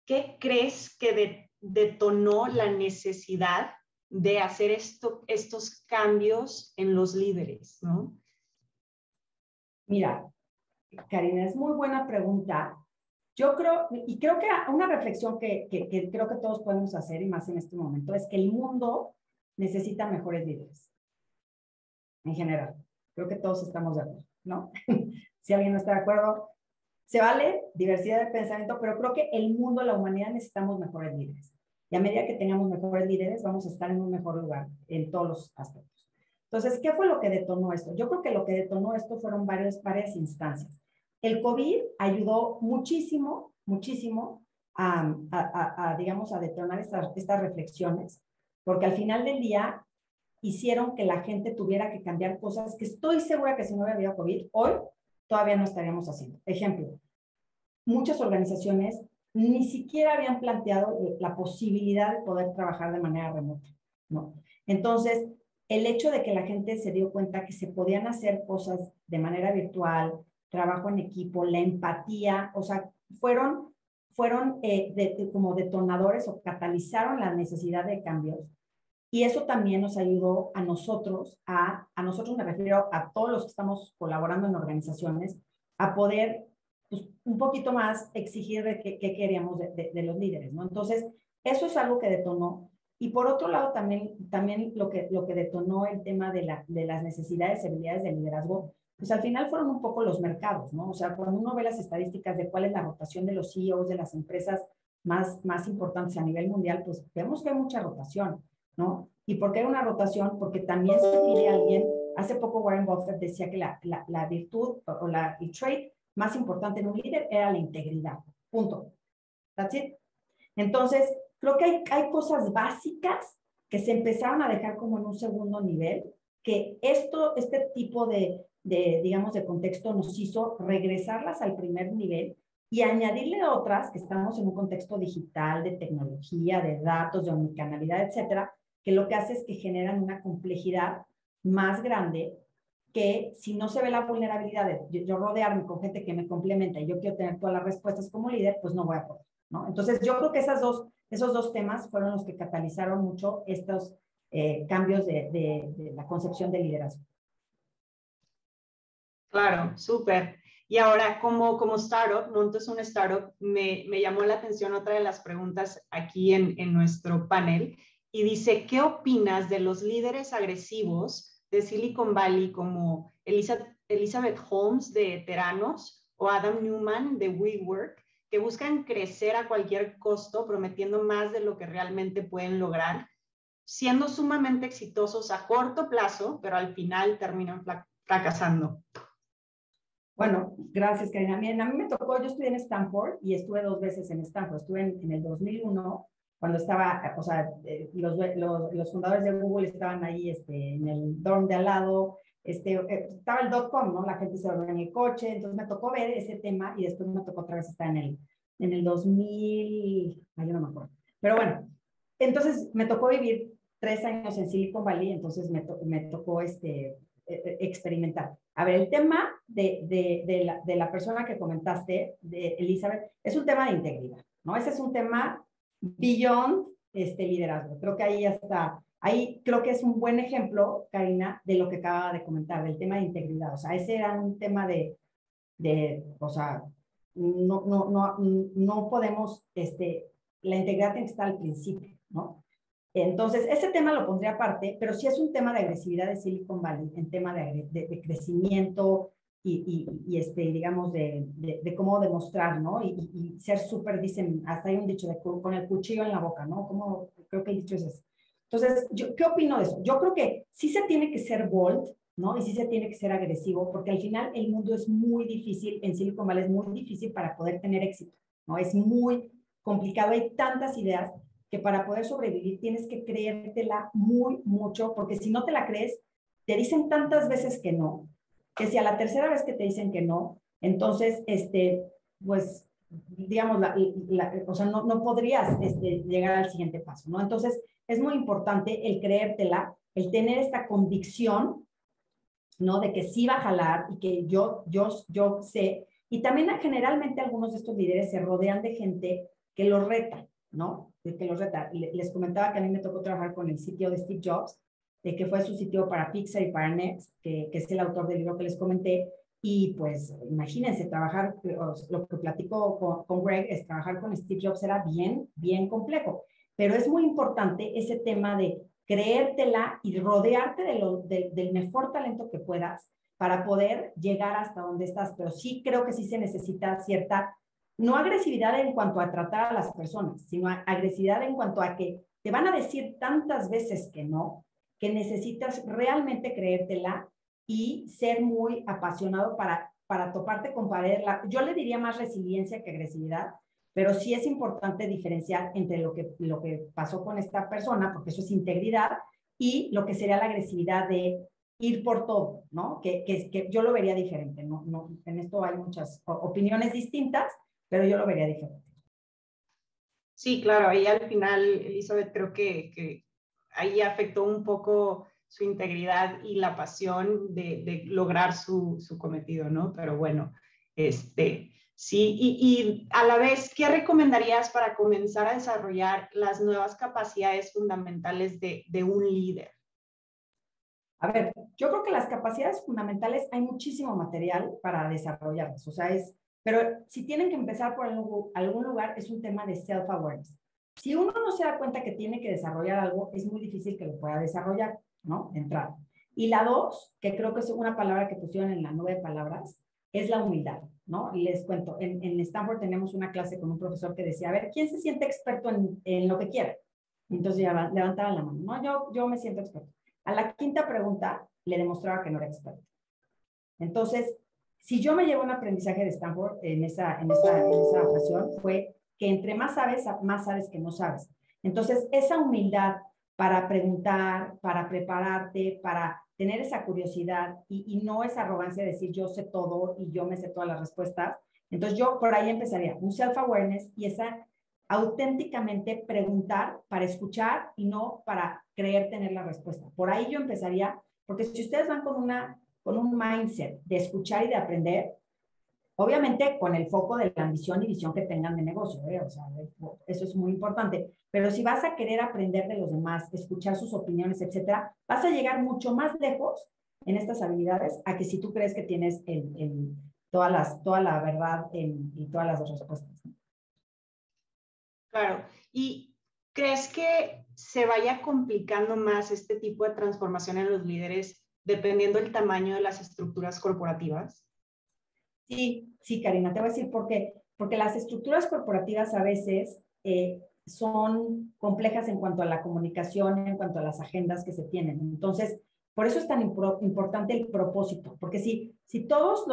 ¿Qué crees que detonó la necesidad de hacer estos cambios en los líderes, ¿no? Mira, Karina, es muy buena pregunta. Yo creo que una reflexión que creo que todos podemos hacer, y más en este momento, es que el mundo necesita mejores líderes. En general. Creo que todos estamos de acuerdo, ¿no? Si alguien no está de acuerdo, se vale, diversidad de pensamiento, pero creo que el mundo, la humanidad, necesitamos mejores líderes. Y a medida que tengamos mejores líderes, vamos a estar en un mejor lugar en todos los aspectos. Entonces, ¿qué fue lo que detonó esto? Yo creo que lo que detonó esto fueron varias instancias. El COVID ayudó muchísimo digamos, a detonar estas reflexiones, porque al final del día hicieron que la gente tuviera que cambiar cosas que estoy segura que si no hubiera habido COVID, hoy todavía no estaríamos haciendo. Ejemplo, muchas organizaciones ni siquiera habían planteado la posibilidad de poder trabajar de manera remota, ¿no? Entonces, el hecho de que la gente se dio cuenta que se podían hacer cosas de manera virtual, trabajo en equipo, la empatía, o sea, fueron como detonadores o catalizaron la necesidad de cambios. Y eso también nos ayudó a nosotros me refiero a todos los que estamos colaborando en organizaciones, a poder pues, un poquito más exigir de qué queríamos de los líderes, ¿no? Entonces, eso es algo que detonó. Y por otro lado, también lo que detonó el tema de las necesidades y habilidades de liderazgo, pues al final fueron un poco los mercados, ¿no? O sea, cuando uno ve las estadísticas de cuál es la rotación de los CEOs de las empresas más importantes a nivel mundial, pues vemos que hay mucha rotación, ¿no? ¿Y por qué hay una rotación? Porque también se pide a alguien, hace poco Warren Buffett decía que la virtud o el trait más importante en un líder era la integridad, punto. That's it. Entonces, creo que hay cosas básicas que se empezaron a dejar como en un segundo nivel, que este tipo digamos, de contexto nos hizo regresarlas al primer nivel y añadirle otras, que estamos en un contexto digital, de tecnología, de datos, de omnicanalidad, etcétera, que lo que hace es que generan una complejidad más grande que si no se ve la vulnerabilidad de yo rodearme con gente que me complementa y yo quiero tener todas las respuestas como líder, pues no voy a poder, ¿no? Entonces, yo creo que esos dos temas fueron los que catalizaron mucho estos cambios de la concepción de liderazgo. Claro, súper. Y ahora, como startup, Monto es un startup, me llamó la atención otra de las preguntas aquí en nuestro panel y dice, ¿qué opinas de los líderes agresivos de Silicon Valley como Elizabeth Holmes de Theranos o Adam Neumann de WeWork, que buscan crecer a cualquier costo, prometiendo más de lo que realmente pueden lograr, siendo sumamente exitosos a corto plazo, pero al final terminan fracasando? Bueno, gracias, Karina. Miren, a mí me tocó, yo estudié en Stanford y estuve 2 veces en Stanford. Estuve en el 2001, cuando estaba, o sea, los fundadores de Google estaban ahí en el dorm de al lado, estaba el .com, ¿no? La gente se volvió en el coche, entonces me tocó ver ese tema y después me tocó otra vez estar en el 2000, ay, yo no me acuerdo. Pero bueno, entonces me tocó vivir 3 años en Silicon Valley, entonces me tocó experimentar. A ver, el tema de la persona que comentaste, de Elizabeth, es un tema de integridad, ¿no? Ese es un tema beyond liderazgo. Creo que ahí está, ahí creo que es un buen ejemplo, Karina, de lo que acaba de comentar, del tema de integridad. O sea, ese era un tema o sea, no podemos, la integridad tiene que estar al principio, ¿no? Entonces, ese tema lo pondría aparte, pero sí es un tema de agresividad de Silicon Valley, en tema de crecimiento digamos, de cómo demostrar, ¿no? Y ser súper, dicen, hasta hay un dicho con el cuchillo en la boca, ¿no? Como, creo que el dicho es ese. Entonces, ¿qué opino de eso? Yo creo que sí se tiene que ser bold, ¿no? Y sí se tiene que ser agresivo, porque al final el mundo es muy difícil, en Silicon Valley es muy difícil para poder tener éxito, ¿no? Es muy complicado, hay tantas ideas que para poder sobrevivir tienes que creértela mucho, porque si no te la crees, te dicen tantas veces que no, que si a la tercera vez que te dicen que no, entonces, pues, digamos, o sea, no podrías llegar al siguiente paso, ¿no? Entonces, es muy importante el creértela, el tener esta convicción, ¿no? De que sí va a jalar y que yo sé. Y también generalmente algunos de estos líderes se rodean de gente que los reta, ¿no? Que los reta. Les comentaba que a mí me tocó trabajar con el sitio de Steve Jobs, de que fue su sitio para Pixar y para Next, que es el autor del libro que les comenté. Y pues imagínense, trabajar, lo que platico con Greg, es trabajar con Steve Jobs era bien complejo. Pero es muy importante ese tema de creértela y rodearte del mejor talento que puedas para poder llegar hasta donde estás. Pero sí creo que sí se necesita cierta, no agresividad en cuanto a tratar a las personas, sino agresividad en cuanto a que te van a decir tantas veces que no, que necesitas realmente creértela y ser muy apasionado para toparte con pared. Yo le diría más resiliencia que agresividad, pero sí es importante diferenciar entre lo que pasó con esta persona, porque eso es integridad, y lo que sería la agresividad de ir por todo, ¿no? Que yo lo vería diferente, ¿no? En esto hay muchas opiniones distintas, pero yo lo vería diferente. Sí, claro, ahí al final, Elizabeth, creo que ahí afectó un poco su integridad y la pasión de lograr su cometido, ¿no? Pero bueno, sí, y a la vez, ¿qué recomendarías para comenzar a desarrollar las nuevas capacidades fundamentales de un líder? A ver, yo creo que las capacidades fundamentales hay muchísimo material para desarrollarlas, o sea, pero si tienen que empezar por algún lugar, es un tema de self-awareness. Si uno no se da cuenta que tiene que desarrollar algo, es muy difícil que lo pueda desarrollar, ¿no? De entrada. Y la dos, que creo que es una palabra que pusieron en la nube de palabras, es la humildad, ¿no? Y les cuento, en Stanford tenemos una clase con un profesor que decía, a ver, ¿quién se siente experto en lo que quiera? Entonces ya levantaban la mano, ¿no? Yo me siento experto. A la quinta pregunta le demostraba que no era experto. Entonces, si yo me llevo un aprendizaje de Stanford en esa ocasión, fue que entre más sabes que no sabes. Entonces, esa humildad para preguntar, para prepararte, para tener esa curiosidad y no esa arrogancia de decir yo sé todo y yo me sé todas las respuestas. Entonces, yo por ahí empezaría un self-awareness y esa auténticamente preguntar para escuchar y no para creer tener la respuesta. Por ahí yo empezaría, porque si ustedes van con un mindset de escuchar y de aprender, obviamente con el foco de la ambición y visión que tengan de negocio, o sea, eso es muy importante, pero si vas a querer aprender de los demás, escuchar sus opiniones, etcétera, vas a llegar mucho más lejos en estas habilidades a que si tú crees que tienes toda la verdad y todas las respuestas. Claro, ¿y crees que se vaya complicando más este tipo de transformación en los líderes dependiendo del tamaño de las estructuras corporativas? Sí, Karina, te voy a decir por qué. Porque las estructuras corporativas a veces son complejas en cuanto a la comunicación, en cuanto a las agendas que se tienen. Entonces, por eso es tan importante el propósito. Porque si todos,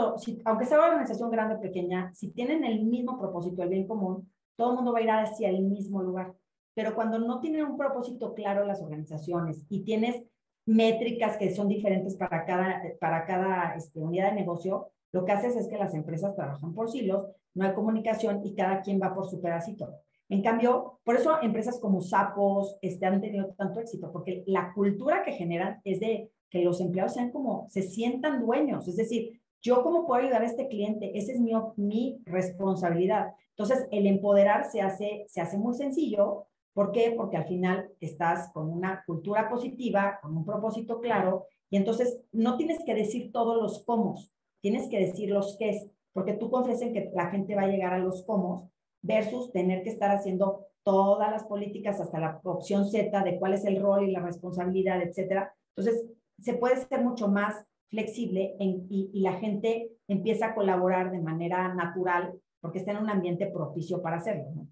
aunque sea una organización grande o pequeña, si tienen el mismo propósito, el bien común, todo el mundo va a ir hacia el mismo lugar. Pero cuando no tienen un propósito claro las organizaciones y tienes métricas que son diferentes para cada unidad de negocio, lo que haces es que las empresas trabajan por silos, no hay comunicación y cada quien va por su pedacito. En cambio, por eso empresas como Zappos han tenido tanto éxito, porque la cultura que generan es de que los empleados sean como, se sientan dueños. Es decir, yo cómo puedo ayudar a este cliente, esa es mi responsabilidad. Entonces, el empoderar se hace muy sencillo. ¿Por qué? Porque al final estás con una cultura positiva, con un propósito claro, y entonces no tienes que decir todos los cómo, tienes que decir los qué, porque tú confías en que la gente va a llegar a los cómo, versus tener que estar haciendo todas las políticas hasta la opción Z de cuál es el rol y la responsabilidad, etcétera. Entonces, se puede ser mucho más flexible y la gente empieza a colaborar de manera natural porque está en un ambiente propicio para hacerlo, ¿no?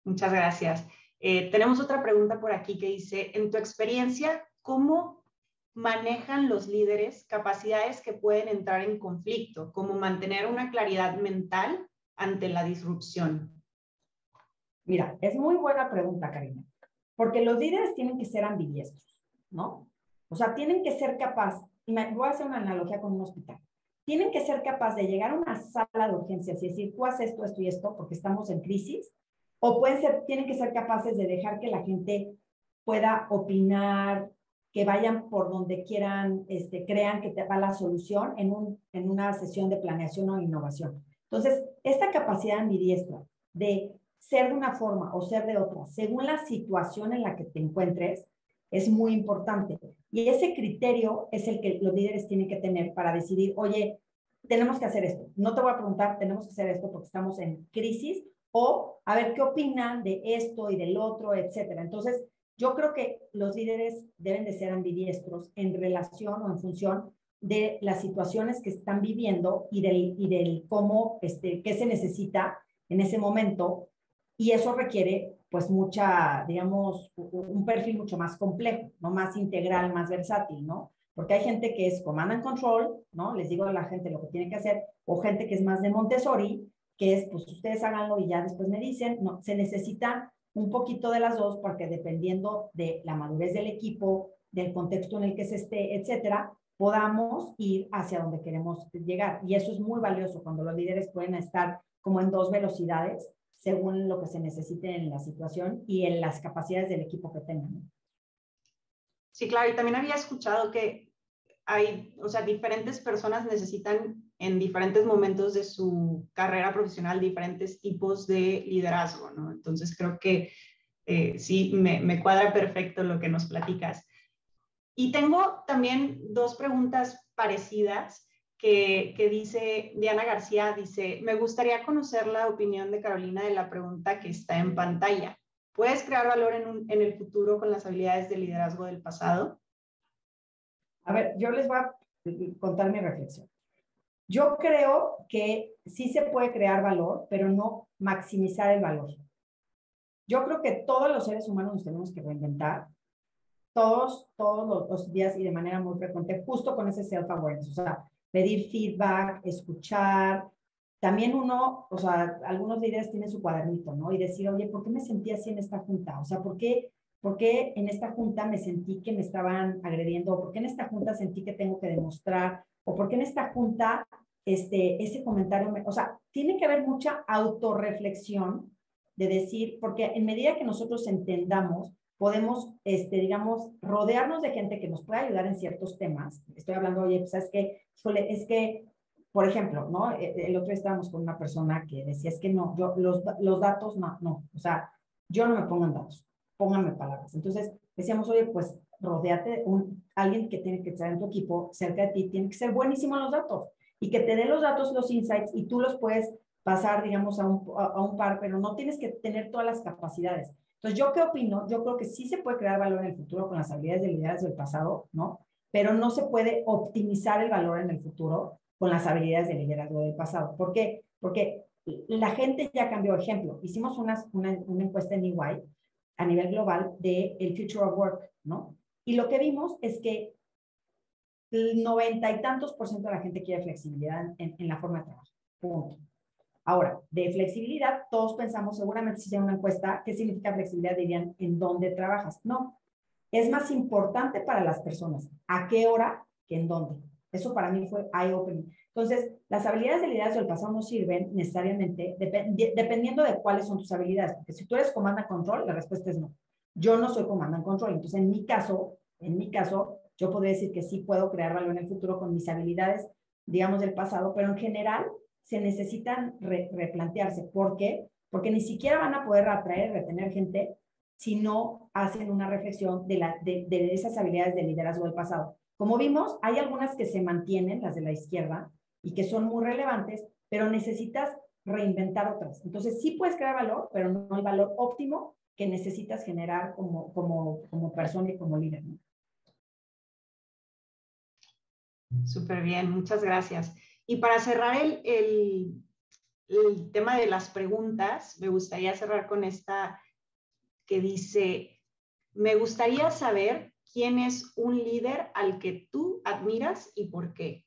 Muchas gracias. Tenemos otra pregunta por aquí que dice, en tu experiencia, ¿cómo manejan los líderes capacidades que pueden entrar en conflicto, como mantener una claridad mental ante la disrupción? Mira, es muy buena pregunta, Karina, porque los líderes tienen que ser ambidiestros, ¿no? O sea, tienen que ser capaces, y voy a hacer una analogía con un hospital, tienen que ser capaces de llegar a una sala de urgencias y decir, tú haces esto, esto y esto, porque estamos en crisis, o tienen que ser capaces de dejar que la gente pueda opinar, que vayan por donde quieran, crean que te va la solución en una sesión de planeación o innovación. Entonces, esta capacidad ambidiestra de ser de una forma o ser de otra, según la situación en la que te encuentres, es muy importante. Y ese criterio es el que los líderes tienen que tener para decidir, oye, tenemos que hacer esto. No te voy a preguntar, tenemos que hacer esto porque estamos en crisis, o a ver qué opinan de esto y del otro, etcétera. Entonces, yo creo que los líderes deben de ser ambidiestros en relación o en función de las situaciones que están viviendo y del cómo, qué se necesita en ese momento. Y eso requiere, pues, digamos, un perfil mucho más complejo, ¿no? Más integral, más versátil, ¿no? Porque hay gente que es command and control, ¿no? Les digo a la gente lo que tiene que hacer, o gente que es más de Montessori, que es, pues, ustedes háganlo y ya después me dicen. No, se necesita un poquito de las dos, porque dependiendo de la madurez del equipo, del contexto en el que se esté, etcétera, podamos ir hacia donde queremos llegar. Y eso es muy valioso cuando los líderes pueden estar como en dos velocidades, según lo que se necesite en la situación y en las capacidades del equipo que tengan. Sí, claro, y también había escuchado que hay, o sea, diferentes personas necesitan en diferentes momentos de su carrera profesional diferentes tipos de liderazgo, ¿no? Entonces creo que sí, me cuadra perfecto lo que nos platicas. Y tengo también dos preguntas parecidas que dice Diana García, dice, me gustaría conocer la opinión de Carolina de la pregunta que está en pantalla. ¿Puedes crear valor en el futuro con las habilidades de liderazgo del pasado? A ver, yo les voy a contar mi reflexión. Yo creo que sí se puede crear valor, pero no maximizar el valor. Yo creo que todos los seres humanos nos tenemos que reinventar, todos los días y de manera muy frecuente, justo con ese self-awareness, o sea, pedir feedback, escuchar. También uno, o sea, algunos líderes tienen su cuadernito, ¿no? Y decir, oye, ¿por qué me sentí así en esta junta? O sea, ¿por qué en esta junta me sentí que me estaban agrediendo? ¿O por qué en esta junta sentí que tengo que demostrar? ¿O por qué en esta junta ese comentario o sea, tiene que haber mucha autorreflexión de decir, porque en medida que nosotros entendamos, podemos, digamos, rodearnos de gente que nos pueda ayudar en ciertos temas. Estoy hablando, oye, pues es que, por ejemplo, ¿no? El otro día estábamos con una persona que decía, es que no, yo, los datos, no, o sea, yo no me pongan datos, pónganme palabras. Entonces, decíamos, oye, pues, rodéate alguien que tiene que estar en tu equipo, cerca de ti, tiene que ser buenísimo en los datos, y que te dé los datos, los insights, y tú los puedes pasar, digamos, a un par, pero no tienes que tener todas las capacidades. Entonces, ¿yo qué opino? Yo creo que sí se puede crear valor en el futuro con las habilidades de liderazgo del pasado, ¿no? Pero no se puede optimizar el valor en el futuro con las habilidades de liderazgo del pasado. ¿Por qué? Porque la gente ya cambió. Ejemplo, hicimos una encuesta en EY a nivel global de el Future of Work, ¿no? Y lo que vimos es que el 90 y tantos % de la gente quiere flexibilidad en la forma de trabajo. Punto. Ahora, de flexibilidad, todos pensamos, seguramente si hicieran una encuesta, ¿qué significa flexibilidad? Dirían, ¿en dónde trabajas? No, es más importante para las personas a qué hora que en dónde. Eso para mí fue eye-opening. Entonces, las habilidades de liderazgo del pasado no sirven necesariamente dependiendo de cuáles son tus habilidades. Porque si tú eres command and control, la respuesta es no. Yo no soy command and control. Entonces, en mi caso, yo podría decir que sí puedo crear valor en el futuro con mis habilidades, digamos, del pasado, pero en general se necesitan replantearse. ¿Por qué? Porque ni siquiera van a poder atraer, retener gente si no hacen una reflexión de esas habilidades de liderazgo del pasado. Como vimos, hay algunas que se mantienen, las de la izquierda, y que son muy relevantes, pero necesitas reinventar otras. Entonces, sí puedes crear valor, pero no el valor óptimo que necesitas generar como persona y como líder, ¿no? Súper bien, muchas gracias. Y para cerrar el tema de las preguntas, me gustaría cerrar con esta que dice, me gustaría saber quién es un líder al que tú admiras y por qué.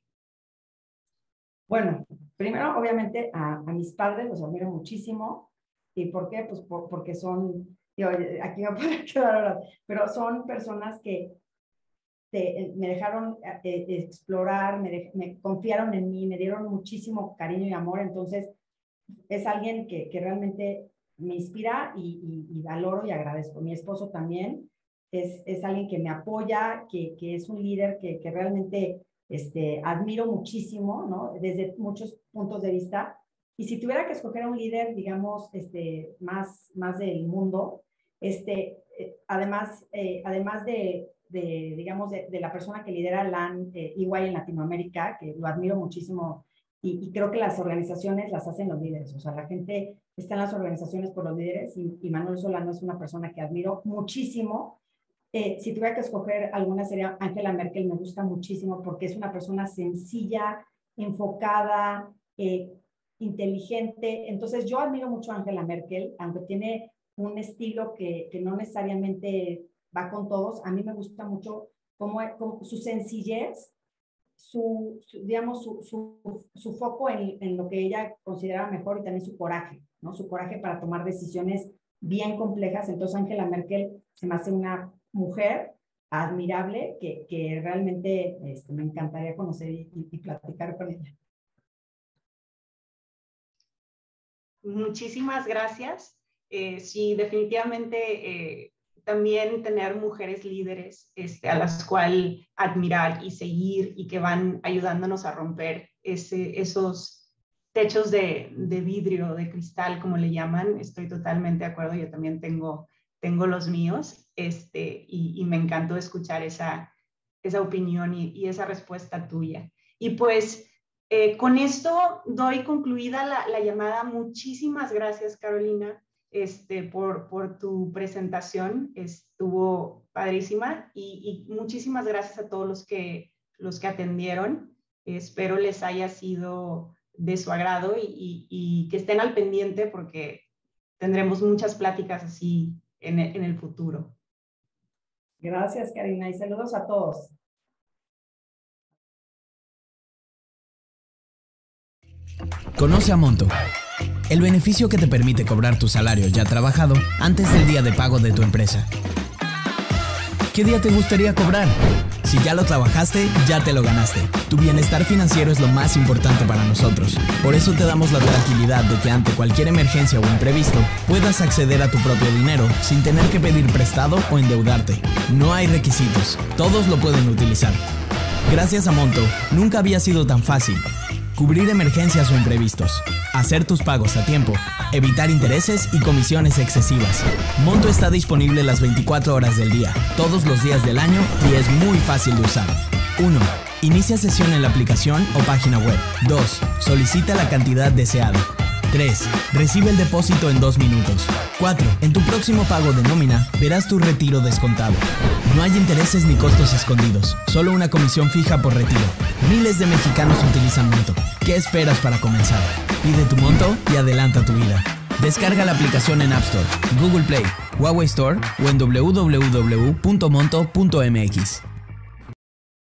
Bueno, primero, obviamente, a mis padres los admiro muchísimo. ¿Y por qué? Pues porque son, aquí me puedo quedar ahora, pero son personas que me dejaron explorar, me confiaron en mí, me dieron muchísimo cariño y amor. Entonces, es alguien que realmente me inspira y valoro y agradezco. Mi esposo también es alguien que me apoya, que es un líder que realmente admiro muchísimo, ¿no? Desde muchos puntos de vista. Y si tuviera que escoger a un líder, digamos, más del mundo, además de la persona que lidera LAN EY en Latinoamérica, que lo admiro muchísimo, y creo que las organizaciones las hacen los líderes. O sea, la gente está en las organizaciones por los líderes, y Manuel Solano es una persona que admiro muchísimo. Si tuviera que escoger alguna, sería Angela Merkel. Me gusta muchísimo porque es una persona sencilla, enfocada, inteligente. Entonces, yo admiro mucho a Angela Merkel, aunque tiene un estilo que no necesariamente va con todos. A mí me gusta mucho como su sencillez, su foco en lo que ella consideraba mejor, y también su coraje, ¿no? Su coraje para tomar decisiones bien complejas. Entonces, Angela Merkel se me hace una mujer admirable que realmente me encantaría conocer y platicar con ella. Muchísimas gracias. Sí, definitivamente también tener mujeres líderes a las cuales admirar y seguir, y que van ayudándonos a romper esos techos de vidrio, de cristal, como le llaman. Estoy totalmente de acuerdo. Yo también tengo los míos, y me encantó escuchar esa opinión y esa respuesta tuya. Y pues con esto doy concluida la llamada. Muchísimas gracias, Carolina, por tu presentación. Estuvo padrísima, y muchísimas gracias a todos los que atendieron. Espero les haya sido de su agrado, y que estén al pendiente, porque tendremos muchas pláticas así en el futuro. Gracias, Karina, y saludos a todos. Conoce a Monto, el beneficio que te permite cobrar tu salario ya trabajado antes del día de pago de tu empresa. ¿Qué día te gustaría cobrar? Si ya lo trabajaste, ya te lo ganaste. Tu bienestar financiero es lo más importante para nosotros. Por eso te damos la tranquilidad de que ante cualquier emergencia o imprevisto, puedas acceder a tu propio dinero sin tener que pedir prestado o endeudarte. No hay requisitos, todos lo pueden utilizar. Gracias a Monto, nunca había sido tan fácil. Cubrir emergencias o imprevistos, hacer tus pagos a tiempo, evitar intereses y comisiones excesivas. Monto está disponible las 24 horas del día, todos los días del año, y es muy fácil de usar. 1. Inicia sesión en la aplicación o página web. 2. Solicita la cantidad deseada. 3. Recibe el depósito en 2 minutos. 4. En tu próximo pago de nómina, verás tu retiro descontado. No hay intereses ni costos escondidos, solo una comisión fija por retiro. Miles de mexicanos utilizan Monto. ¿Qué esperas para comenzar? Pide tu Monto y adelanta tu vida. Descarga la aplicación en App Store, Google Play, Huawei Store o en www.monto.mx.